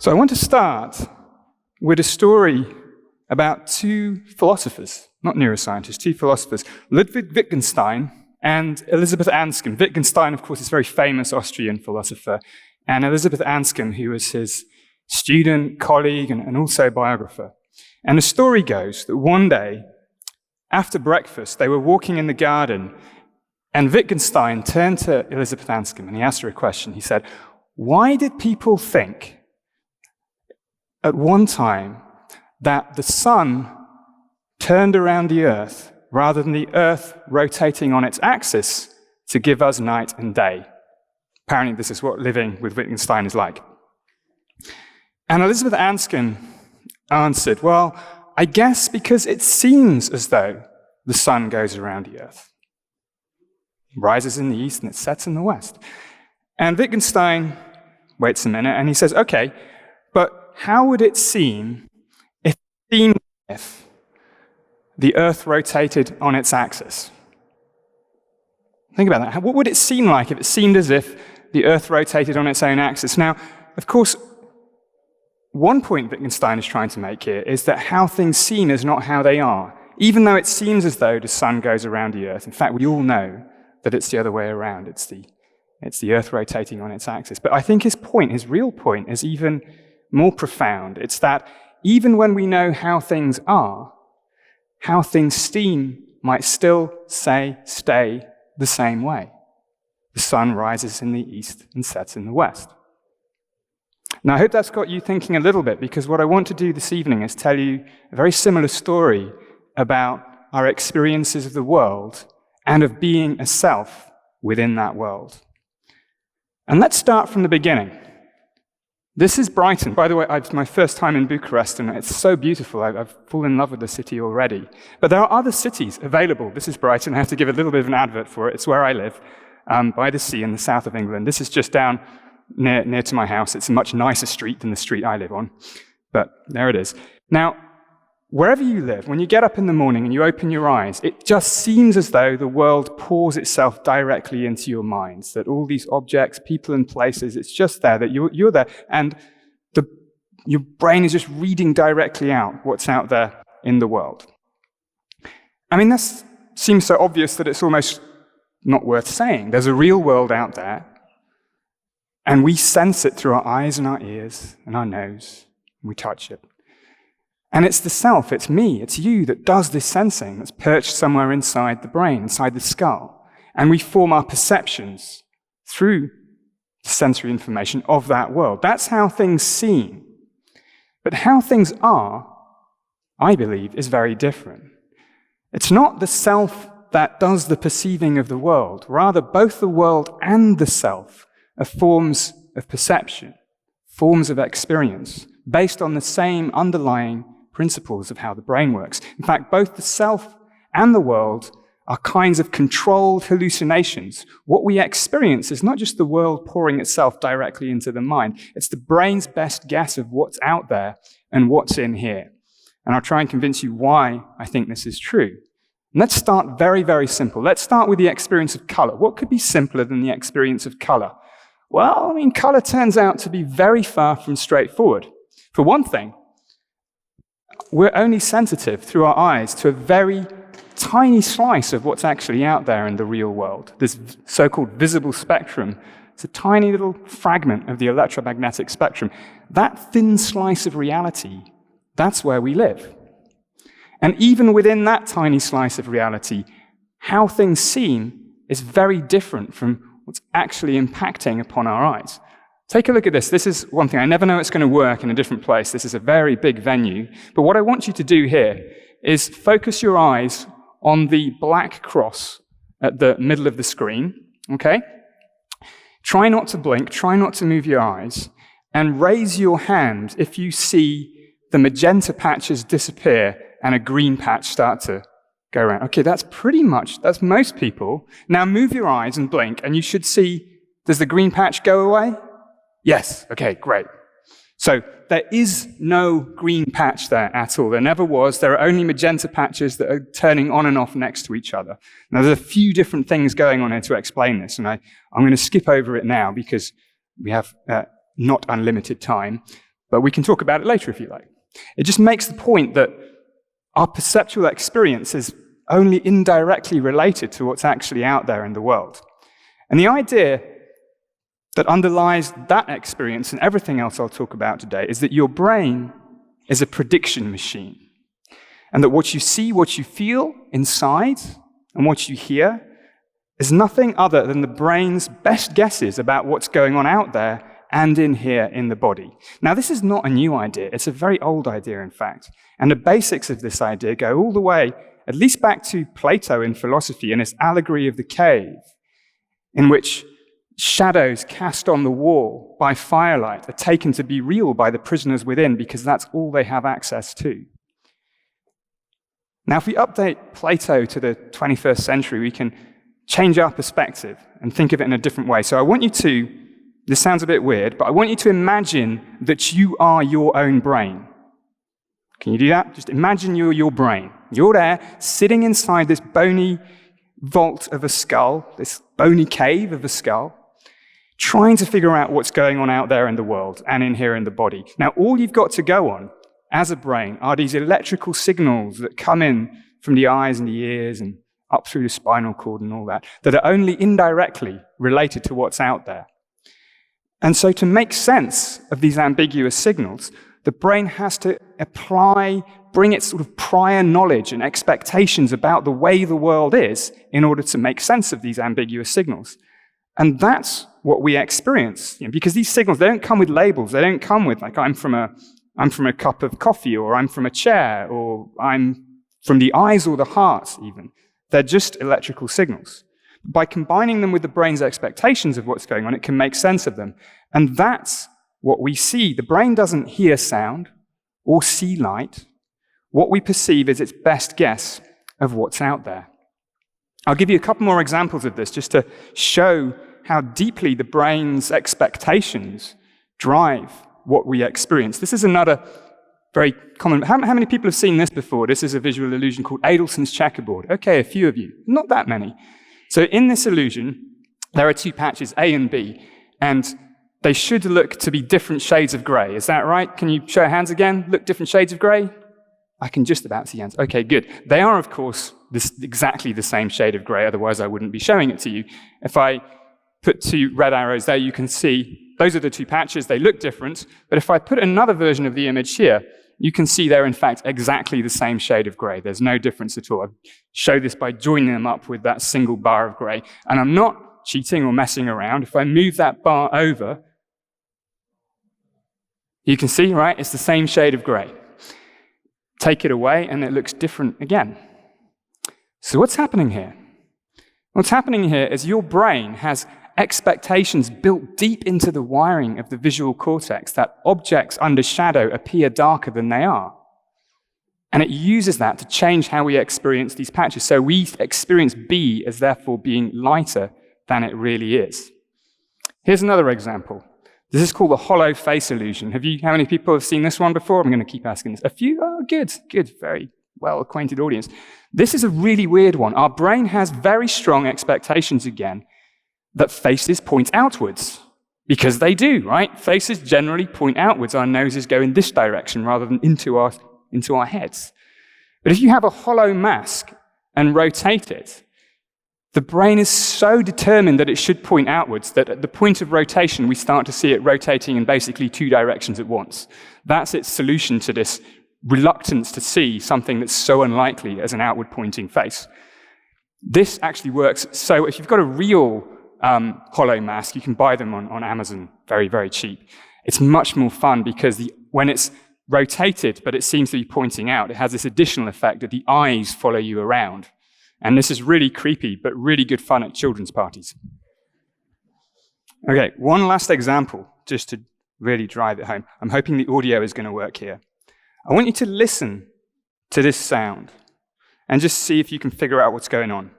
So I want to start with a story about two philosophers, not neuroscientists, two philosophers, Ludwig Wittgenstein and Elizabeth Anscombe. Wittgenstein, of course, is a very famous Austrian philosopher, and Elizabeth Anscombe, who was his student, colleague, and also biographer. And the story goes that one day, after breakfast, they were walking in the garden, and Wittgenstein turned to Elizabeth Anscombe and he asked her a question. He said, "Why did people think at one time that the sun turned around the earth rather than the earth rotating on its axis to give us night and day?" Apparently this is what living with Wittgenstein is like. And Elizabeth Anscombe answered, "Well, I guess because it seems as though the sun goes around the earth. It rises in the east and it sets in the west." And Wittgenstein waits a minute and he says, "Okay, but how would it seem if the earth rotated on its axis?" Think about that. What would it seem like if it seemed as if the earth rotated on its own axis? Now, of course, one point Wittgenstein is trying to make here is that how things seem is not how they are. Even though it seems as though the sun goes around the earth, in fact, we all know that it's the other way around. It's the earth rotating on its axis. But I think his real point, is even more profound. It's that even when we know how things are, how things seem might still stay the same way. The sun rises in the east and sets in the west. Now, I hope that's got you thinking a little bit, because what I want to do this evening is tell you a very similar story about our experiences of the world and of being a self within that world. And let's start from the beginning. This is Brighton. By the way, it's my first time in Bucharest, and it's so beautiful. I've fallen in love with the city already. But there are other cities available. This is Brighton. I have to give a little bit of an advert for it. It's where I live, by the sea in the south of England. This is just down near to my house. It's a much nicer street than the street I live on. But there it is. Now, wherever you live, when you get up in the morning and you open your eyes, it just seems as though the world pours itself directly into your minds, that all these objects, people and places, it's just there, that you're there, and your brain is just reading directly out what's out there in the world. I mean, that seems so obvious that it's almost not worth saying. There's a real world out there, and we sense it through our eyes and our ears and our nose, and we touch it. And it's the self, it's me, it's you that does this sensing, that's perched somewhere inside the brain, inside the skull. And we form our perceptions through the sensory information of that world. That's how things seem. But how things are, I believe, is very different. It's not the self that does the perceiving of the world. Rather, both the world and the self are forms of perception, forms of experience, based on the same underlying principles of how the brain works. In fact, both the self and the world are kinds of controlled hallucinations. What we experience is not just the world pouring itself directly into the mind. It's the brain's best guess of what's out there and what's in here. And I'll try and convince you why I think this is true. And let's start very, very simple. Let's start with the experience of color. What could be simpler than the experience of color? Well, I mean, color turns out to be very far from straightforward. For one thing, we're only sensitive through our eyes to a very tiny slice of what's actually out there in the real world. This so-called visible spectrum, it's a tiny little fragment of the electromagnetic spectrum. That thin slice of reality, that's where we live. And even within that tiny slice of reality, how things seem is very different from what's actually impacting upon our eyes. Take a look at this. This is one thing. I never know it's going to work in a different place. This is a very big venue. But what I want you to do here is focus your eyes on the black cross at the middle of the screen, okay? Try not to blink. Try not to move your eyes. And raise your hand if you see the magenta patches disappear and a green patch start to go around. Okay, that's most people. Now move your eyes and blink, and you should see, does the green patch go away? Yes, okay, great. So there is no green patch there at all. There never was. There are only magenta patches that are turning on and off next to each other. Now, there's a few different things going on here to explain this, and I'm going to skip over it now because we have not unlimited time. but we can talk about it later if you like. It just makes the point that our perceptual experience is only indirectly related to what's actually out there in the world. And the idea that underlies that experience and everything else I'll talk about today is that your brain is a prediction machine. And that what you see, what you feel inside, and what you hear is nothing other than the brain's best guesses about what's going on out there and in here in the body. Now, this is not a new idea. It's a very old idea, in fact. And the basics of this idea go all the way, at least back to Plato in philosophy and his allegory of the cave, in which shadows cast on the wall by firelight are taken to be real by the prisoners within because that's all they have access to. Now, if we update Plato to the 21st century, we can change our perspective and think of it in a different way. So I want you to, this sounds a bit weird, but I want you to imagine that you are your own brain. Can you do that? Just imagine you're your brain. You're there, sitting inside this bony vault of a skull, this bony cave of a skull, trying to figure out what's going on out there in the world and in here in the body. Now, all you've got to go on as a brain are these electrical signals that come in from the eyes and the ears and up through the spinal cord and all that, that are only indirectly related to what's out there. And so to make sense of these ambiguous signals, the brain has to bring its sort of prior knowledge and expectations about the way the world is in order to make sense of these ambiguous signals. And that's what we experience, because these signals, they don't come with labels. They don't come with, like, I'm from a cup of coffee, or I'm from a chair, or I'm from the eyes or the heart even. They're just electrical signals. By combining them with the brain's expectations of what's going on, it can make sense of them. And that's what we see. The brain doesn't hear sound or see light. What we perceive is its best guess of what's out there. I'll give you a couple more examples of this just to show how deeply the brain's expectations drive what we experience. This is another very common. How many people have seen this before? This is a visual illusion called Adelson's checkerboard. Okay, a few of you. Not that many. So in this illusion, there are two patches, A and B, and they should look to be different shades of grey. Is that right? Can you show your hands again? Look, different shades of grey? I can just about see hands. Okay, good. They are, of course, exactly the same shade of grey, otherwise I wouldn't be showing it to you. If I put two red arrows there, you can see those are the two patches. They look different, but if I put another version of the image here, you can see they're in fact exactly the same shade of grey. There's no difference at all. I show this by joining them up with that single bar of grey, and I'm not cheating or messing around. If I move that bar over, you can see, right, it's the same shade of grey. Take it away, and it looks different again. So what's happening here? What's happening here is your brain has expectations built deep into the wiring of the visual cortex that objects under shadow appear darker than they are. And it uses that to change how we experience these patches. So we experience B as therefore being lighter than it really is. Here's another example. This is called the hollow face illusion. How many people have seen this one before? I'm going to keep asking this. A few? Oh, good, very well-acquainted audience. This is a really weird one. Our brain has very strong expectations again that faces point outwards, because they do, right? Faces generally point outwards. Our noses go in this direction rather than into our heads. But if you have a hollow mask and rotate it, the brain is so determined that it should point outwards that at the point of rotation, we start to see it rotating in basically two directions at once. That's its solution to this reluctance to see something that's so unlikely as an outward-pointing face. This actually works. So if you've got a real hollow mask, you can buy them on Amazon very, very cheap. It's much more fun because when it's rotated, but it seems to be pointing out, it has this additional effect that the eyes follow you around. And this is really creepy, but really good fun at children's parties. Okay, one last example, just to really drive it home. I'm hoping the audio is going to work here. I want you to listen to this sound and just see if you can figure out what's going on.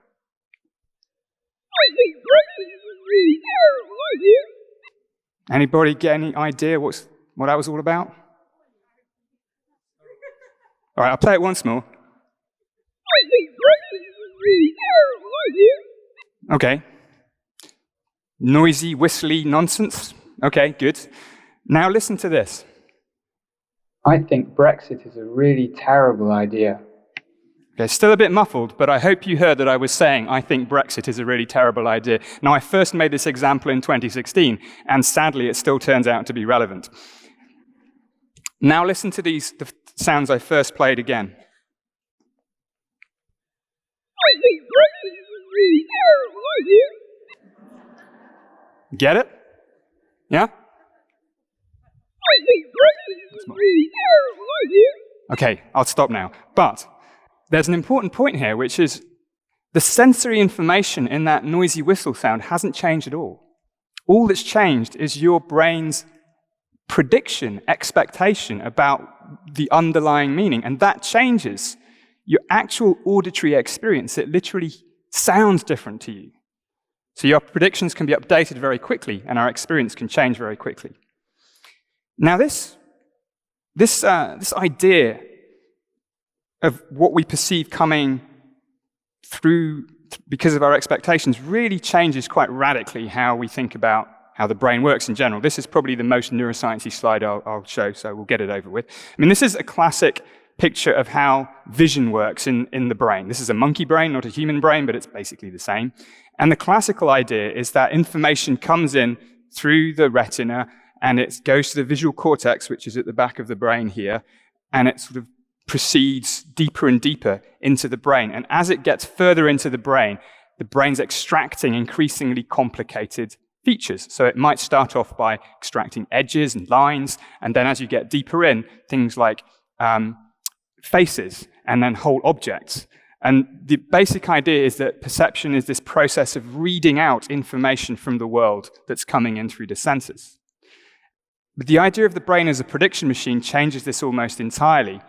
Anybody get any idea what that was all about? All right, I'll play it once more. Okay. Noisy, whistly nonsense. Okay, good. Now listen to this. I think Brexit is a really terrible idea. Okay, still a bit muffled, but I hope you heard that I was saying I think Brexit is a really terrible idea. Now, I first made this example in 2016, and sadly, it still turns out to be relevant. Now listen to the sounds I first played again. Get it? Yeah? Okay, I'll stop now. But there's an important point here, which is the sensory information in that noisy whistle sound hasn't changed at all. All that's changed is your brain's prediction, expectation about the underlying meaning, and that changes your actual auditory experience. It literally sounds different to you. So your predictions can be updated very quickly, and our experience can change very quickly. Now, this idea of what we perceive coming through because of our expectations really changes quite radically how we think about how the brain works in general. This is probably the most neuroscience-y slide I'll show, so we'll get it over with. I mean, this is a classic picture of how vision works in the brain. This is a monkey brain, not a human brain, but it's basically the same. And the classical idea is that information comes in through the retina, and it goes to the visual cortex, which is at the back of the brain here, and it sort of proceeds deeper and deeper into the brain. And as it gets further into the brain's extracting increasingly complicated features. So it might start off by extracting edges and lines, and then as you get deeper in, things like faces, and then whole objects. And the basic idea is that perception is this process of reading out information from the world that's coming in through the senses. But the idea of the brain as a prediction machine changes this almost entirely.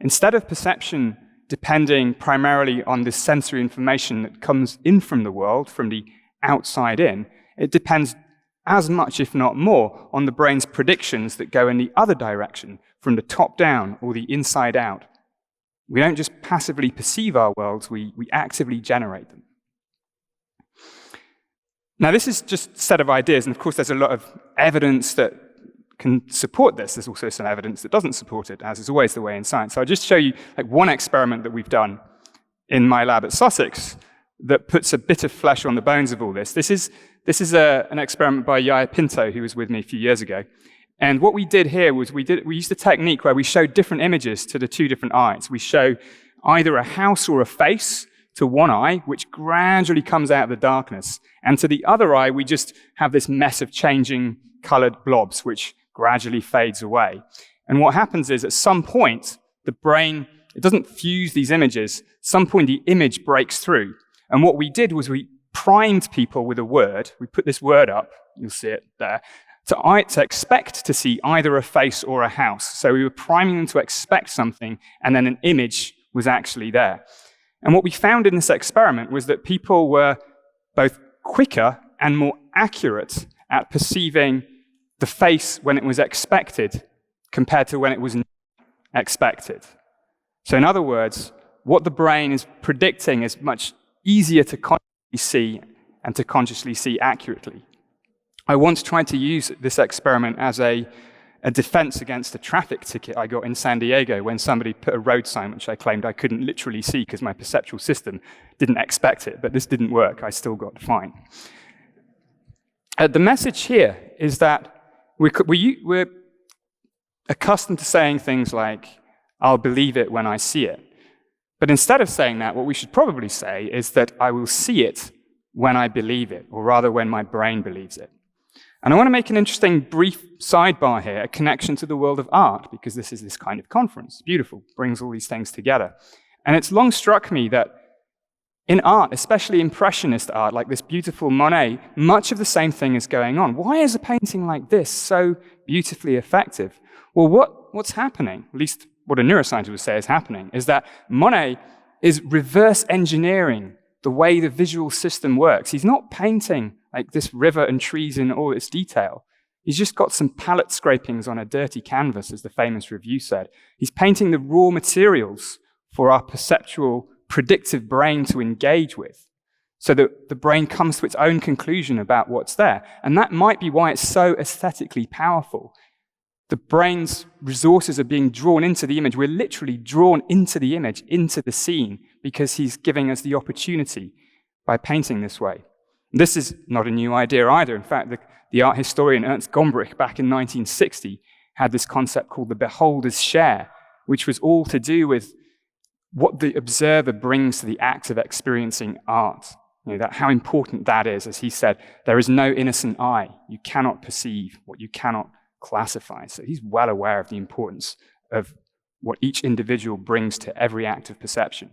Instead of perception depending primarily on the sensory information that comes in from the world, from the outside in, it depends as much, if not more, on the brain's predictions that go in the other direction, from the top down or the inside out. We don't just passively perceive our worlds, we actively generate them. Now, this is just a set of ideas, and of course there's a lot of evidence that can support this. There's also some evidence that doesn't support it, as is always the way in science. So I'll just show you one experiment that we've done in my lab at Sussex that puts a bit of flesh on the bones of all this. This is an experiment by Yaya Pinto, who was with me a few years ago. And what we did here was we used a technique where we showed different images to the two different eyes. We show either a house or a face to one eye, which gradually comes out of the darkness. And to the other eye, we just have this mess of changing colored blobs, which gradually fades away. And what happens is, at some point, the brain, it doesn't fuse these images. At some point, the image breaks through. And what we did was we primed people with a word. We put this word up, you'll see it there, to expect to see either a face or a house. So we were priming them to expect something, and then an image was actually there. And what we found in this experiment was that people were both quicker and more accurate at perceiving the face when it was expected compared to when it was not expected. So in other words, what the brain is predicting is much easier to consciously see and to consciously see accurately. I once tried to use this experiment as a defense against a traffic ticket I got in San Diego when somebody put a road sign which I claimed I couldn't literally see because my perceptual system didn't expect it, but this didn't work. I still got fined. The message here is that we're accustomed to saying things like, I'll believe it when I see it. But instead of saying that, what we should probably say is that I will see it when I believe it, or rather when my brain believes it. And I want to make an interesting brief sidebar here, a connection to the world of art, because this is this kind of conference. Beautiful, brings all these things together. And it's long struck me that in art, especially Impressionist art, like this beautiful Monet, much of the same thing is going on. Why is a painting like this so beautifully effective? Well, what's happening, at least what a neuroscientist would say is happening, is that Monet is reverse engineering the way the visual system works. He's not painting like this river and trees in all its detail. He's just got some palette scrapings on a dirty canvas, as the famous review said. He's painting the raw materials for our perceptual, predictive brain to engage with, so that the brain comes to its own conclusion about what's there. And that might be why it's so aesthetically powerful. the brain's resources are being drawn into the image. We're literally drawn into the image, into the scene, because he's giving us the opportunity by painting this way. This is not a new idea either. In fact, the art historian Ernst Gombrich back in 1960 had this concept called the beholder's share, which was all to do with what the observer brings to the act of experiencing art. How important that is. As he said, there is no innocent eye. You cannot perceive what you cannot classify. So he's well aware of the importance of what each individual brings to every act of perception.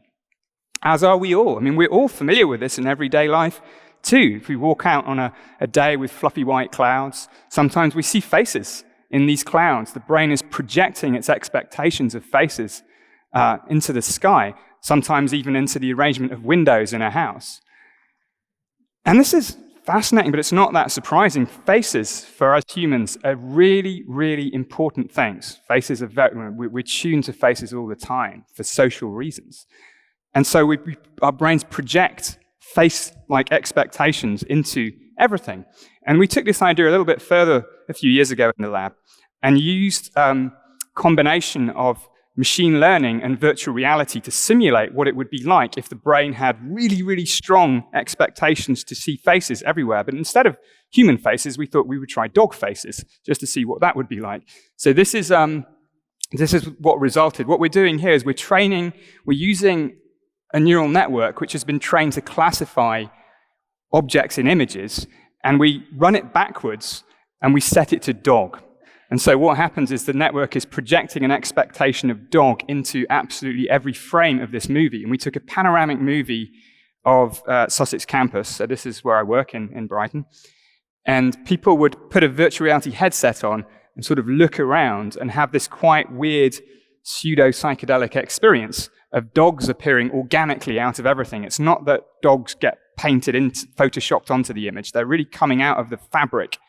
As are we all. We're all familiar with this in everyday life too. If we walk out on a day with fluffy white clouds, sometimes we see faces in these clouds. The brain is projecting its expectations of faces into the sky, sometimes even into the arrangement of windows in a house. And this is fascinating, but it's not that surprising. Faces, for us humans, are really, really important things. Faces are we're tuned to faces all the time for social reasons. And so our brains project face-like expectations into everything. And we took this idea a little bit further a few years ago in the lab and used a combination of machine learning and virtual reality to simulate what it would be like if the brain had really, really strong expectations to see faces everywhere. But instead of human faces, we thought we would try dog faces just to see what that would be like. So this is what resulted. What we're doing here is we're using a neural network which has been trained to classify objects in images, and we run it backwards and we set it to dog. And so what happens is the network is projecting an expectation of dog into absolutely every frame of this movie. And we took a panoramic movie of Sussex campus. So this is where I work in Brighton. And people would put a virtual reality headset on and sort of look around and have this quite weird pseudo-psychedelic experience of dogs appearing organically out of everything. It's not that dogs get painted in, photoshopped onto the image. They're really coming out of the fabric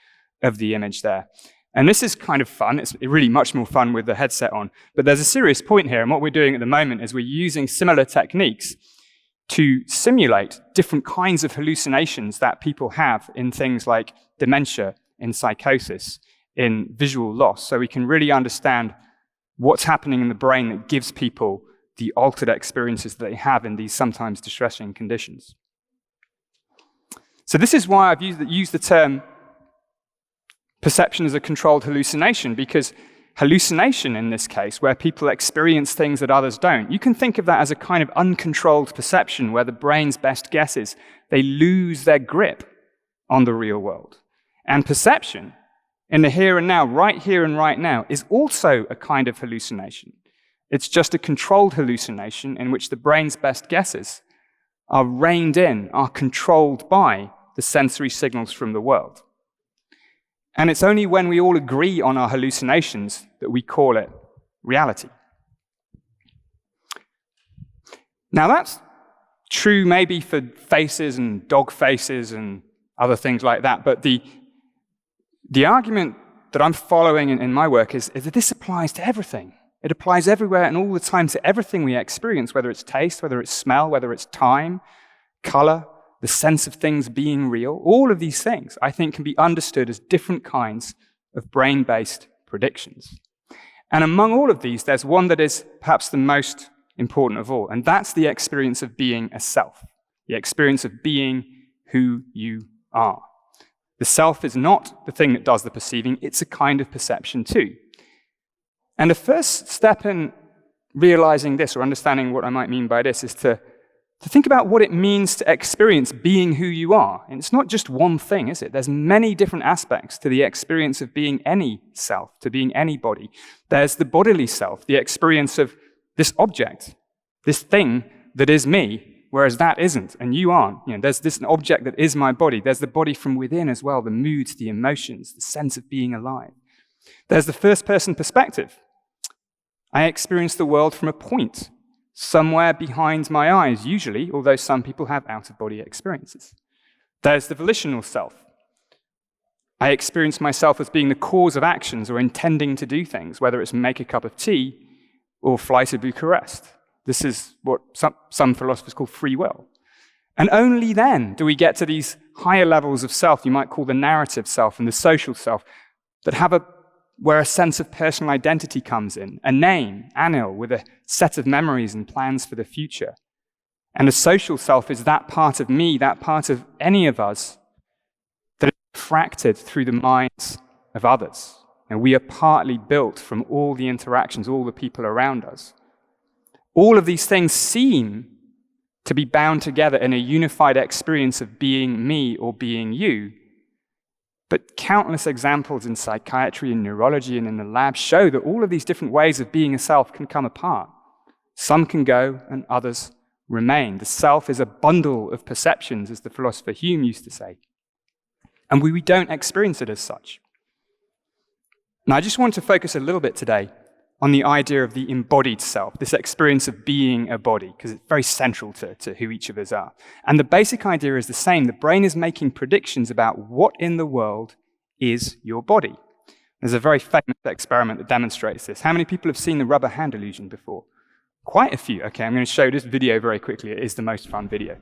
of the image there. And this is kind of fun. It's really much more fun with the headset on. But there's a serious point here, and what we're doing at the moment is we're using similar techniques to simulate different kinds of hallucinations that people have in things like dementia, in psychosis, in visual loss, so we can really understand what's happening in the brain that gives people the altered experiences that they have in these sometimes distressing conditions. So this is why I've used the term perception as a controlled hallucination, because hallucination in this case, where people experience things that others don't, you can think of that as a kind of uncontrolled perception where the brain's best guesses, they lose their grip on the real world. And perception in the here and now, right here and right now, is also a kind of hallucination. It's just a controlled hallucination in which the brain's best guesses are reined in, are controlled by the sensory signals from the world. And it's only when we all agree on our hallucinations that we call it reality. Now that's true maybe for faces and dog faces and other things like that, but the argument that I'm following in my work is that this applies to everything. It applies everywhere and all the time to everything we experience, whether it's taste, whether it's smell, whether it's time, color, the sense of things being real. All of these things, I think, can be understood as different kinds of brain-based predictions. And among all of these, there's one that is perhaps the most important of all, and that's the experience of being a self, the experience of being who you are. The self is not the thing that does the perceiving, it's a kind of perception too. And the first step in realizing this, or understanding what I might mean by this, is to think about what it means to experience being who you are. And it's not just one thing, is it? There's many different aspects to the experience of being any self, to being anybody. There's the bodily self, the experience of this object, this thing that is me, whereas that isn't, and you aren't. There's this object that is my body. There's the body from within as well, the moods, the emotions, the sense of being alive. There's the first-person perspective. I experience the world from a point, somewhere behind my eyes, usually, although some people have out-of-body experiences. There's the volitional self. I experience myself as being the cause of actions or intending to do things, whether it's make a cup of tea or fly to Bucharest. This is what some philosophers call free will. And only then do we get to these higher levels of self, you might call the narrative self and the social self, that have a where a sense of personal identity comes in, a name, ANIL, with a set of memories and plans for the future. And a social self is that part of me, that part of any of us that is fractured through the minds of others. And we are partly built from all the interactions, all the people around us. All of these things seem to be bound together in a unified experience of being me or being you. But countless examples in psychiatry and neurology and in the lab show that all of these different ways of being a self can come apart. Some can go and others remain. The self is a bundle of perceptions, as the philosopher Hume used to say. And we don't experience it as such. Now, I just want to focus a little bit today on the idea of the embodied self, this experience of being a body, because it's very central to who each of us are. And the basic idea is the same. The brain is making predictions about what in the world is your body. There's a very famous experiment that demonstrates this. How many people have seen the rubber hand illusion before? Quite a few. Okay, I'm going to show this video very quickly. It is the most fun video.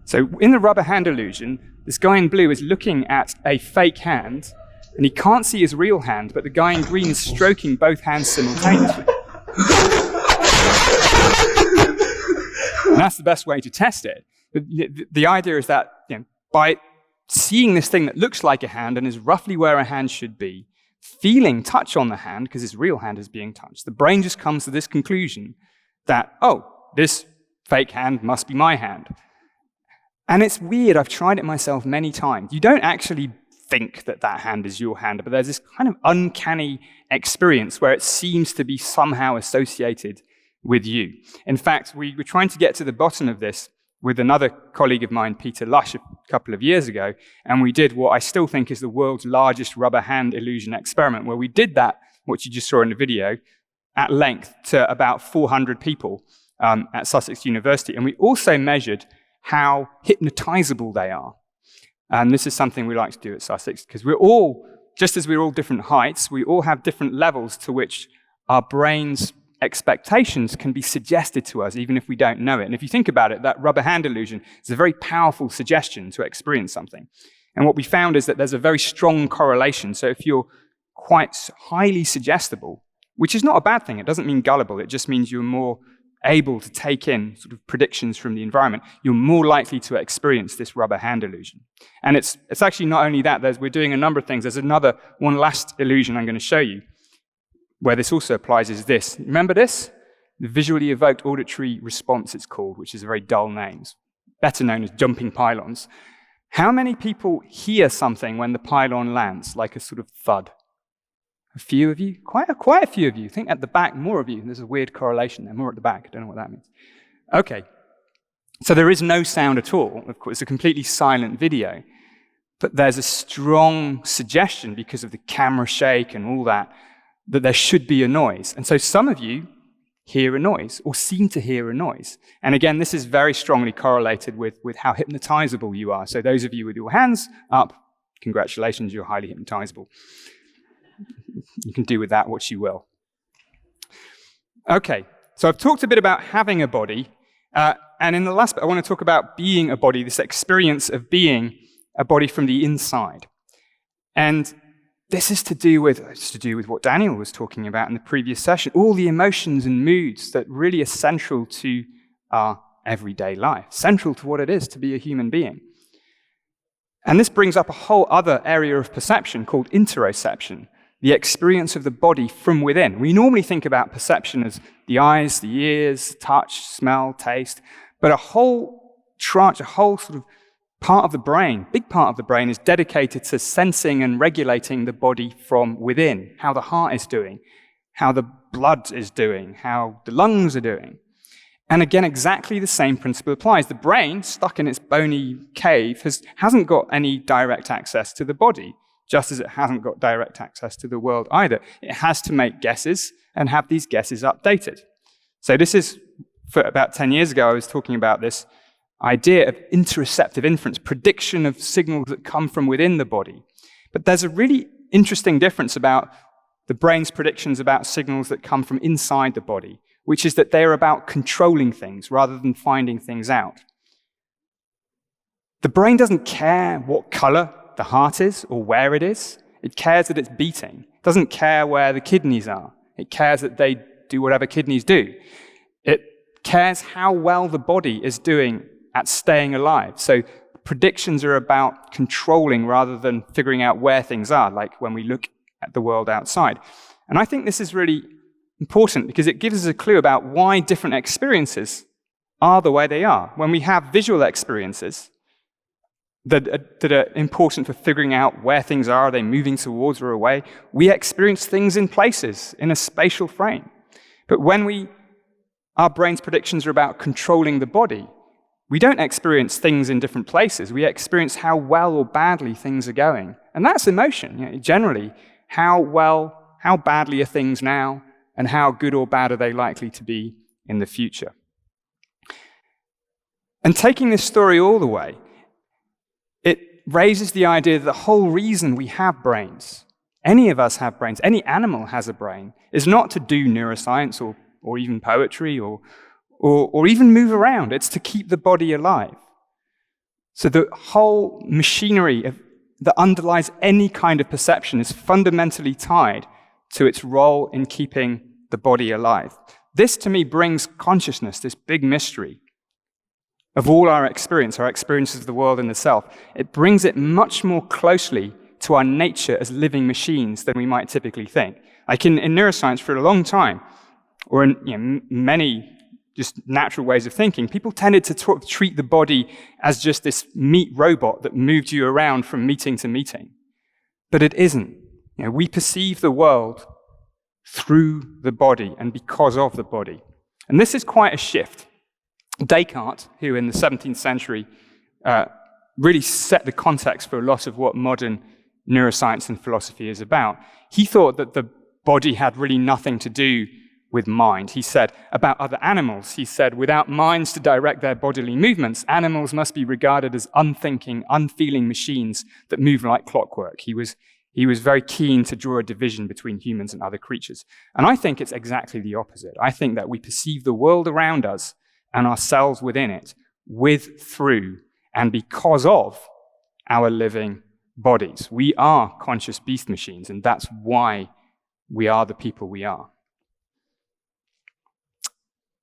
So in the rubber hand illusion, this guy in blue is looking at a fake hand, and he can't see his real hand, but the guy in green is stroking both hands simultaneously. And that's the best way to test it. The idea is that, by seeing this thing that looks like a hand and is roughly where a hand should be, feeling touch on the hand, because his real hand is being touched, the brain just comes to this conclusion that, oh, this fake hand must be my hand. And it's weird. I've tried it myself many times. You don't actually think that that hand is your hand, but there's this kind of uncanny experience where it seems to be somehow associated with you. In fact, we were trying to get to the bottom of this with another colleague of mine, Peter Lush, a couple of years ago, and we did what I still think is the world's largest rubber hand illusion experiment, where we did that, what you just saw in the video, at length to about 400 people at Sussex University. And we also measured how hypnotizable they are. And this is something we like to do at Sussex, because we're all, just as we're all different heights, we all have different levels to which our brain's expectations can be suggested to us, even if we don't know it. And if you think about it, that rubber hand illusion is a very powerful suggestion to experience something. And what we found is that there's a very strong correlation. So if you're quite highly suggestible, which is not a bad thing, it doesn't mean gullible, it just means you're more able to take in sort of predictions from the environment, you're more likely to experience this rubber hand illusion. And it's actually not only that, we're doing a number of things. There's one last illusion I'm going to show you, where this also applies, is this. Remember this? The visually evoked auditory response, it's called, which is a very dull name, better known as jumping pylons. How many people hear something when the pylon lands, like a sort of thud? A few of you? Quite a few of you. I think at the back, more of you. There's a weird correlation there, more at the back. I don't know what that means. Okay. So there is no sound at all. Of course, it's a completely silent video. But there's a strong suggestion, because of the camera shake and all that there should be a noise. And so some of you hear a noise, or seem to hear a noise. And again, this is very strongly correlated with how hypnotizable you are. So those of you with your hands up, congratulations, you're highly hypnotizable. You can do with that what you will. Okay, so I've talked a bit about having a body, and in the last bit I want to talk about being a body, this experience of being a body from the inside. And this is to do with what Daniel was talking about in the previous session, all the emotions and moods that really are central to our everyday life, central to what it is to be a human being. And this brings up a whole other area of perception called interoception, the experience of the body from within. We normally think about perception as the eyes, the ears, touch, smell, taste, but a whole tranche, a whole sort of part of the brain, big part of the brain, is dedicated to sensing and regulating the body from within, how the heart is doing, how the blood is doing, how the lungs are doing. And again, exactly the same principle applies. The brain, stuck in its bony cave, hasn't got any direct access to the body, just as it hasn't got direct access to the world either. It has to make guesses and have these guesses updated. So this is, for about 10 years ago, I was talking about this idea of interoceptive inference, prediction of signals that come from within the body. But there's a really interesting difference about the brain's predictions about signals that come from inside the body, which is that they are about controlling things rather than finding things out. The brain doesn't care what color the heart is or where it is. It cares that it's beating. It doesn't care where the kidneys are. It cares that they do whatever kidneys do. It cares how well the body is doing at staying alive. So predictions are about controlling rather than figuring out where things are, like when we look at the world outside. And I think this is really important because it gives us a clue about why different experiences are the way they are. When we have visual experiences that are important for figuring out where things are they moving towards or away, we experience things in places, in a spatial frame. But when our brain's predictions are about controlling the body, we don't experience things in different places. We experience how well or badly things are going. And that's emotion. Generally, how badly are things now, and how good or bad are they likely to be in the future? And taking this story all the way, it raises the idea that the whole reason we have brains, any of us have brains, any animal has a brain, is not to do neuroscience or even poetry or even move around. It's to keep the body alive. So the whole machinery that underlies any kind of perception is fundamentally tied to its role in keeping the body alive. This, to me, brings consciousness, this big mystery of all our experiences of the world and the self. It brings it much more closely to our nature as living machines than we might typically think. Like in neuroscience for a long time, or in many just natural ways of thinking, people tended to treat the body as just this meat robot that moved you around from meeting to meeting. But it isn't. We perceive the world through the body and because of the body. And this is quite a shift. Descartes, who in the 17th century really set the context for a lot of what modern neuroscience and philosophy is about, he thought that the body had really nothing to do with mind. He said about other animals, he said, without minds to direct their bodily movements, animals must be regarded as unthinking, unfeeling machines that move like clockwork. He was very keen to draw a division between humans and other creatures. And I think it's exactly the opposite. I think that we perceive the world around us and ourselves within it through, and because of our living bodies. We are conscious beast machines, and that's why we are the people we are.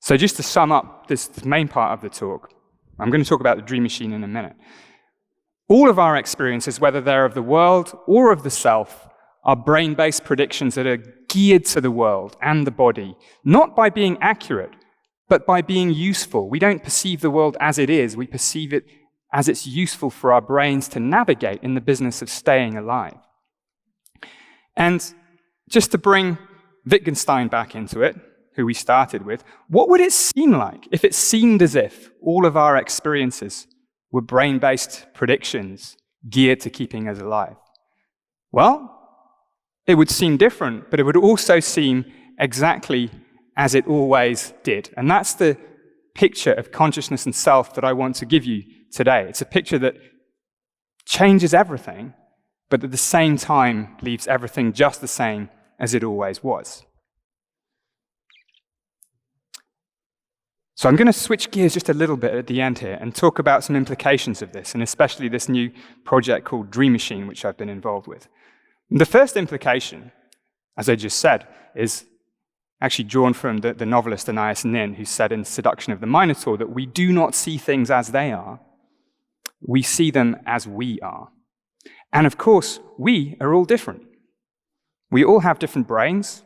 So just to sum up this main part of the talk, I'm going to talk about the dream machine in a minute. All of our experiences, whether they're of the world or of the self, are brain-based predictions that are geared to the world and the body, not by being accurate, but by being useful. We don't perceive the world as it is, we perceive it as it's useful for our brains to navigate in the business of staying alive. And just to bring Wittgenstein back into it, who we started with, what would it seem like if it seemed as if all of our experiences were brain-based predictions geared to keeping us alive? Well, it would seem different, but it would also seem exactly as it always did. And that's the picture of consciousness and self that I want to give you today. It's a picture that changes everything, but at the same time leaves everything just the same as it always was. So I'm going to switch gears just a little bit at the end here and talk about some implications of this, and especially this new project called Dream Machine, which I've been involved with. And the first implication, as I just said, is actually drawn from the novelist Anais Nin, who said in Seduction of the Minotaur that we do not see things as they are, we see them as we are. And of course, we are all different. We all have different brains.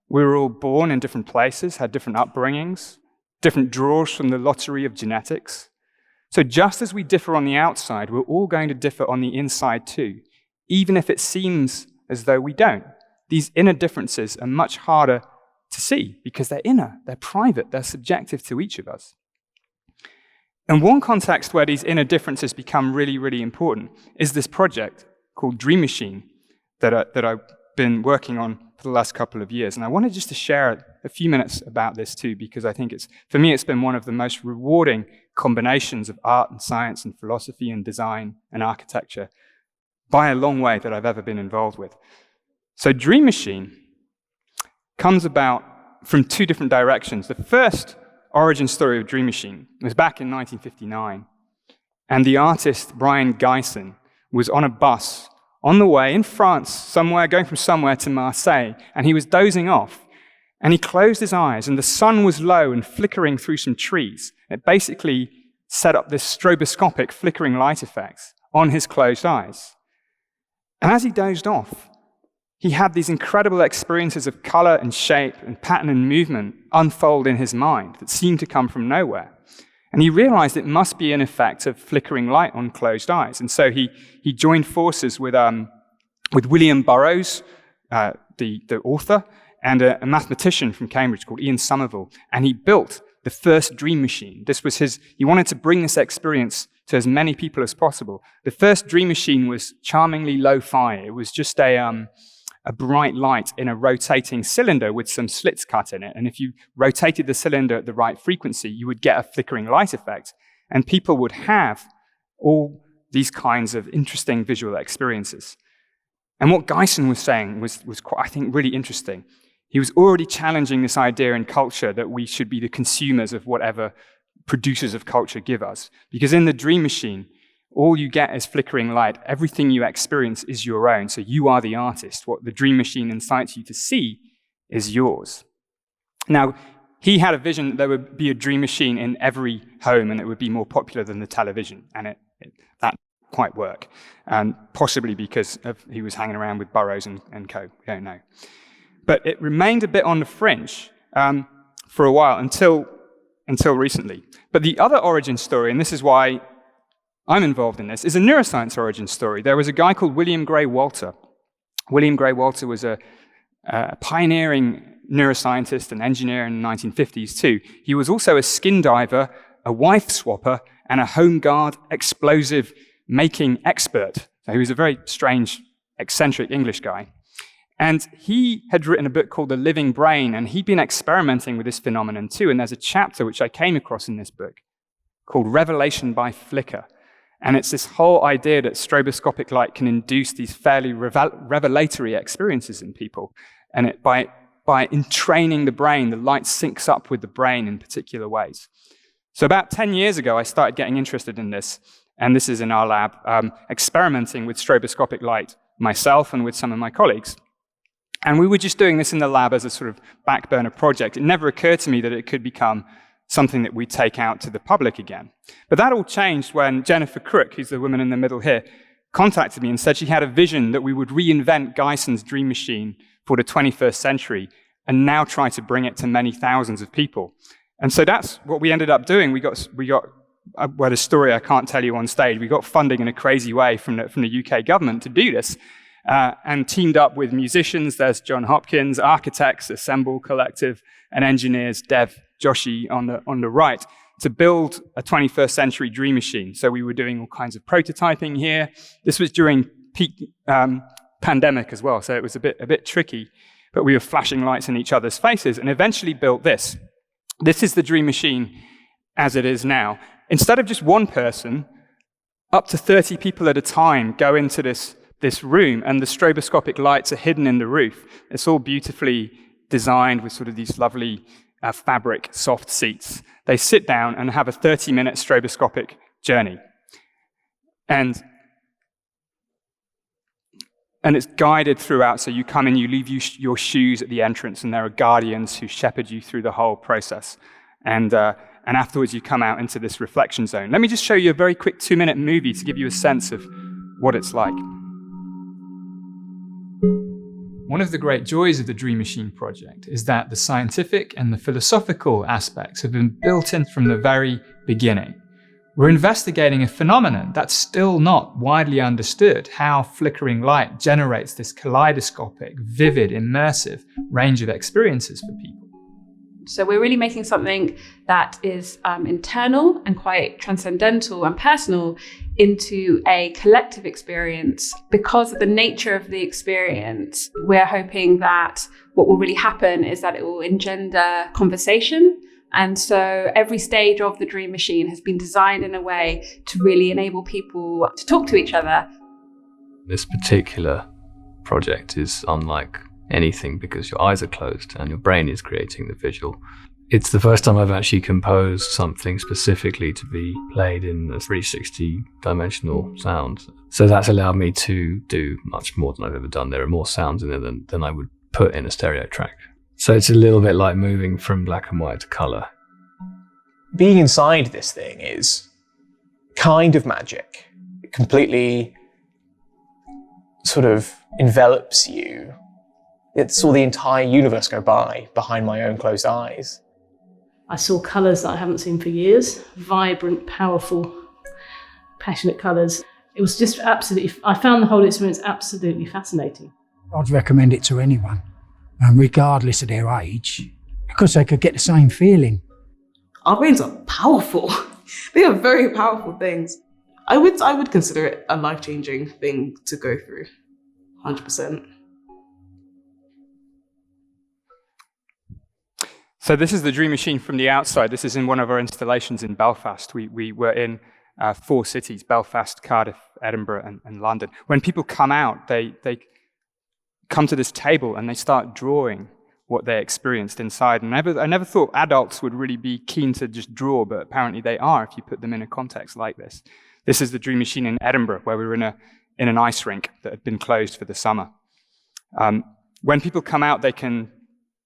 We were all born in different places, had different upbringings, different draws from the lottery of genetics. So just as we differ on the outside, we're all going to differ on the inside too, even if it seems as though we don't. These inner differences are much harder to see because they're inner, they're private, they're subjective to each of us. And one context where these inner differences become really, really important is this project called Dream Machine that I've been working on for the last couple of years. And I wanted just to share a few minutes about this too, because I think for me, it's been one of the most rewarding combinations of art and science and philosophy and design and architecture by a long way that I've ever been involved with. So Dream Machine comes about from two different directions. The first origin story of Dream Machine was back in 1959, and the artist Brian Gysin was on a bus on the way in France, somewhere, going from somewhere to Marseille, and he was dozing off, and he closed his eyes, and the sun was low and flickering through some trees. It basically set up this stroboscopic flickering light effect on his closed eyes. And as he dozed off, he had these incredible experiences of color and shape and pattern and movement unfold in his mind that seemed to come from nowhere. And he realized it must be an effect of flickering light on closed eyes. And so he joined forces with William Burroughs, the author, and a mathematician from Cambridge called Ian Somerville. And he built the first dream machine. He wanted to bring this experience to as many people as possible. The first dream machine was charmingly lo-fi. It was just a bright light in a rotating cylinder with some slits cut in it. And if you rotated the cylinder at the right frequency, you would get a flickering light effect. And people would have all these kinds of interesting visual experiences. And what Geisen was saying was quite, I think, really interesting. He was already challenging this idea in culture that we should be the consumers of whatever producers of culture give us. Because in the dream machine, all you get is flickering light. Everything you experience is your own. So you are the artist. What the dream machine incites you to see is yours. Now, he had a vision that there would be a dream machine in every home and it would be more popular than the television. And that didn't quite work. And possibly because he was hanging around with Burroughs and co. We don't know. But it remained a bit on the fringe for a while until recently. But the other origin story, and this is why I'm involved in this, is a neuroscience origin story. There was a guy called William Gray Walter. William Gray Walter was a pioneering neuroscientist and engineer in the 1950s too. He was also a skin diver, a wife swapper, and a home guard explosive making expert. So he was a very strange, eccentric English guy. And he had written a book called The Living Brain, and he'd been experimenting with this phenomenon too. And there's a chapter which I came across in this book called Revelation by Flicker. And it's this whole idea that stroboscopic light can induce these fairly revelatory experiences in people. And by entraining the brain, the light syncs up with the brain in particular ways. So about 10 years ago, I started getting interested in this. And this is in our lab, experimenting with stroboscopic light myself and with some of my colleagues. And we were just doing this in the lab as a sort of back burner project. It never occurred to me that it could become something that we take out to the public again. But that all changed when Jennifer Crook, who's the woman in the middle here, contacted me and said she had a vision that we would reinvent Geisen's dream machine for the 21st century and now try to bring it to many thousands of people. And so that's what we ended up doing. We got well, the story I can't tell you on stage. We got funding in a crazy way from the UK government to do this, and teamed up with musicians. There's John Hopkins, architects, Assemble Collective, and engineers, Dev Joshi on the right, to build a 21st century dream machine. So we were doing all kinds of prototyping here. This was during peak pandemic as well, so it was a bit tricky, but we were flashing lights in each other's faces and eventually built this. This is the dream machine as it is now. Instead of just one person, up to 30 people at a time go into this room, and the stroboscopic lights are hidden in the roof. It's all beautifully designed with sort of these lovely fabric soft seats. They sit down and have a 30-minute stroboscopic journey. And it's guided throughout, so you come in, you leave your shoes at the entrance, and there are guardians who shepherd you through the whole process. And afterwards, you come out into this reflection zone. Let me just show you a very quick 2-minute movie to give you a sense of what it's like. One of the great joys of the Dream Machine project is that the scientific and the philosophical aspects have been built in from the very beginning. We're investigating a phenomenon that's still not widely understood, how flickering light generates this kaleidoscopic, vivid, immersive range of experiences for people. So we're really making something that is internal and quite transcendental and personal into a collective experience. Because of the nature of the experience, we're hoping that what will really happen is that it will engender conversation. And so every stage of the Dream Machine has been designed in a way to really enable people to talk to each other. This particular project is unlike anything because your eyes are closed and your brain is creating the visual. It's the first time I've actually composed something specifically to be played in a 360-dimensional sound. So that's allowed me to do much more than I've ever done. There are more sounds in there than I would put in a stereo track. So it's a little bit like moving from black and white to colour. Being inside this thing is kind of magic. It completely sort of envelops you. It saw the entire universe go by behind my own closed eyes. I saw colours that I haven't seen for years. Vibrant, powerful, passionate colours. It was just absolutely, I found the whole experience absolutely fascinating. I'd recommend it to anyone, regardless of their age, because they could get the same feeling. Our brains are powerful. They are very powerful things. I would consider it a life-changing thing to go through, 100%. So this is the Dream Machine from the outside. This is in one of our installations in Belfast. We were in 4 cities, Belfast, Cardiff, Edinburgh, and London. When people come out, they come to this table and they start drawing what they experienced inside. And I never thought adults would really be keen to just draw, but apparently they are if you put them in a context like this. This is the Dream Machine in Edinburgh, where we were in an ice rink that had been closed for the summer. When people come out, they can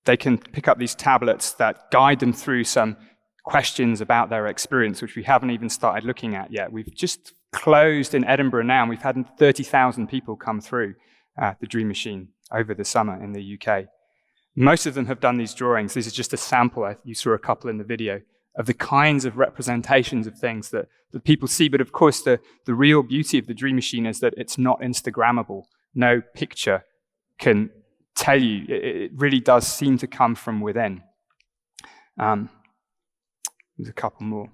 pick up these tablets that guide them through some questions about their experience, which we haven't even started looking at yet. We've just closed in Edinburgh now, and we've had 30,000 people come through the Dream Machine over the summer in the UK. Most of them have done these drawings. This is just a sample. You saw a couple in the video of the kinds of representations of things that people see. But of course, the real beauty of the Dream Machine is that it's not Instagrammable. No picture can tell you. It really does seem to come from within. There's a couple more.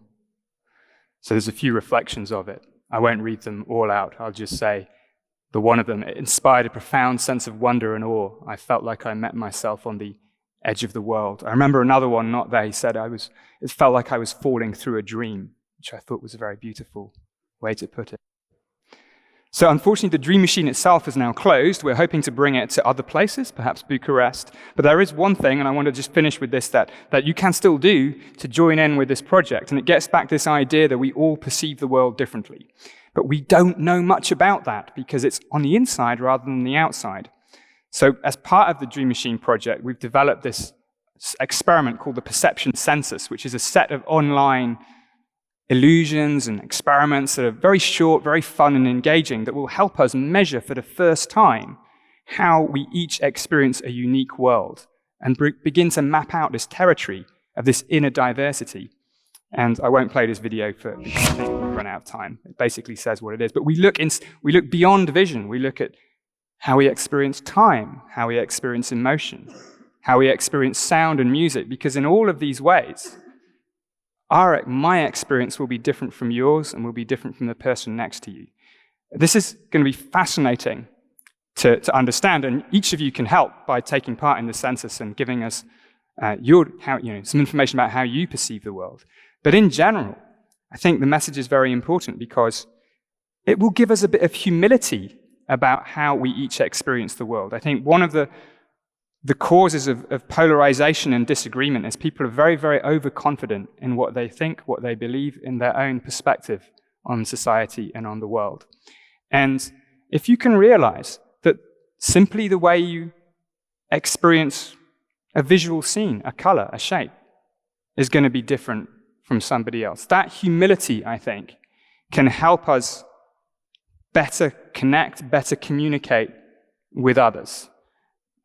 So there's a few reflections of it. I won't read them all out. I'll just say the one of them, it inspired a profound sense of wonder and awe. I felt like I met myself on the edge of the world. I remember another one, not there, he said, it felt like I was falling through a dream, which I thought was a very beautiful way to put it. So unfortunately, the Dream Machine itself is now closed. We're hoping to bring it to other places, perhaps Bucharest. But there is one thing, and I want to just finish with this, that you can still do to join in with this project. And it gets back to this idea that we all perceive the world differently. But we don't know much about that because it's on the inside rather than the outside. So as part of the Dream Machine project, we've developed this experiment called the Perception Census, which is a set of online illusions and experiments that are very short, very fun and engaging that will help us measure for the first time how we each experience a unique world and begin to map out this territory of this inner diversity. And I won't play this video because I think we've run out of time. It basically says what it is. But we look beyond vision. We look at how we experience time, how we experience emotion, how we experience sound and music, because in all of these ways, my experience will be different from yours and will be different from the person next to you. This is going to be fascinating to understand, and each of you can help by taking part in the census and giving us some information about how you perceive the world. But in general, I think the message is very important because it will give us a bit of humility about how we each experience the world. I think one of the causes of polarization and disagreement is people are very, very overconfident in what they think, what they believe, in their own perspective on society and on the world. And if you can realize that simply the way you experience a visual scene, a color, a shape, is going to be different from somebody else, that humility, I think, can help us better connect, better communicate with others,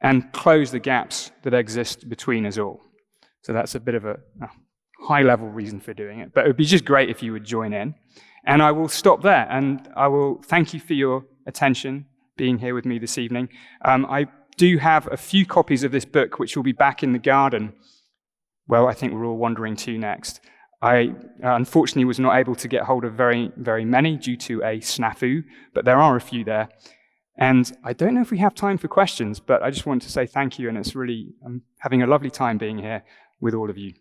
and close the gaps that exist between us all. So that's a bit of a high-level reason for doing it. But it would be just great if you would join in. And I will stop there, and I will thank you for your attention, being here with me this evening. I do have a few copies of this book, which will be back in the garden. Well, I think we're all wandering to next. I unfortunately was not able to get hold of very, very many due to a snafu, but there are a few there. And I don't know if we have time for questions, but I just want to say thank you, and I'm having a lovely time being here with all of you.